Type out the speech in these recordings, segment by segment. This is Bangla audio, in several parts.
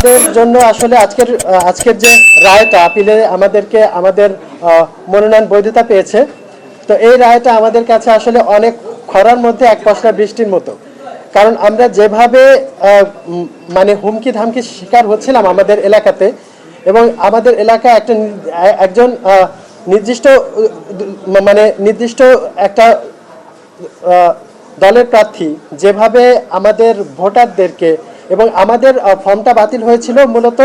আমাদের জন্য আসলে আজকের যে রায়টা আপিলে আমাদের মনোনয়ন বৈধতা পেয়েছে, তো এই রায়টা আমাদের কাছে আসলে অনেক খরার মধ্যে এক পশলা বৃষ্টির মতো। কারণ আমরা যেভাবে মানে হুমকি ধামকি শিকার হচ্ছিলাম আমাদের এলাকাতে, এবং আমাদের এলাকা একজন নির্দিষ্ট একটা দলের প্রার্থী যেভাবে আমাদের ভোটারদেরকে, এবং আমাদের ফর্মটা বাতিল হয়েছিল মূলত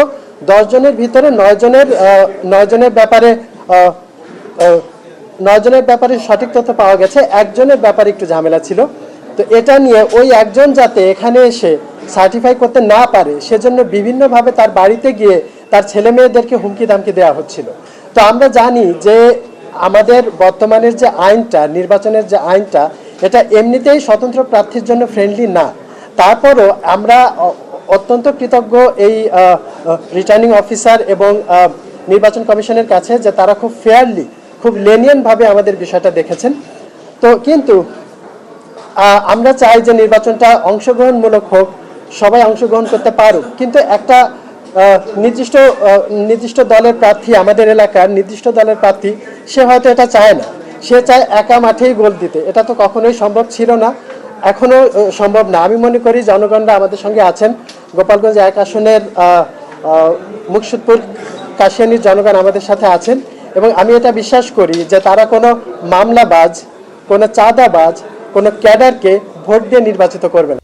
10 জনের ভিতরে 9 জনের ব্যাপারে সঠিক তথ্য পাওয়া গেছে, একজনের ব্যাপারে একটু ঝামেলা ছিল। তো এটা নিয়ে ওই একজন যাতে এখানে এসে সার্টিফাই করতে না পারে সেজন্য বিভিন্নভাবে তার বাড়িতে গিয়ে তার ছেলে মেয়েদেরকে হুমকি ধামকি দেওয়া হচ্ছিল। তো আমরা জানি যে আমাদের বর্তমানের যে আইনটা, নির্বাচনের যে আইনটা, এটা এমনিতেই স্বতন্ত্র প্রার্থীর জন্য ফ্রেন্ডলি না। তারপরও আমরা অত্যন্ত কৃতজ্ঞ এই রিটার্নিং অফিসার এবং নির্বাচন কমিশনের কাছে যে তারা খুব ফেয়ারলি, খুব লেনিয়েন্টভাবে আমাদের বিষয়টা দেখেছেন। তো কিন্তু আমরা চাই যে নির্বাচনটা অংশগ্রহণমূলক হোক, সবাই অংশগ্রহণ করতে পারুক, কিন্তু একটা নির্দিষ্ট দলের প্রার্থী, আমাদের এলাকার নির্দিষ্ট দলের প্রার্থী, সে হয়তো এটা চায় না। সে চায় একা মাঠেই গোল দিতে। এটা তো কখনোই সম্ভব ছিল না, এখনো সম্ভব না। আমি মনে করি জনগণরা আমাদের সঙ্গে আছেন। গোপালগঞ্জ 1 আসনের মুকসুদপুর কাশিয়ানীর জনগণ আমাদের সাথে আছেন, এবং আমি এটা বিশ্বাস করি যে তারা কোনো মামলাবাজ, কোনো চাঁদাবাজ, কোনো ক্যাডারকে ভোট দিয়ে নির্বাচিত করবে না।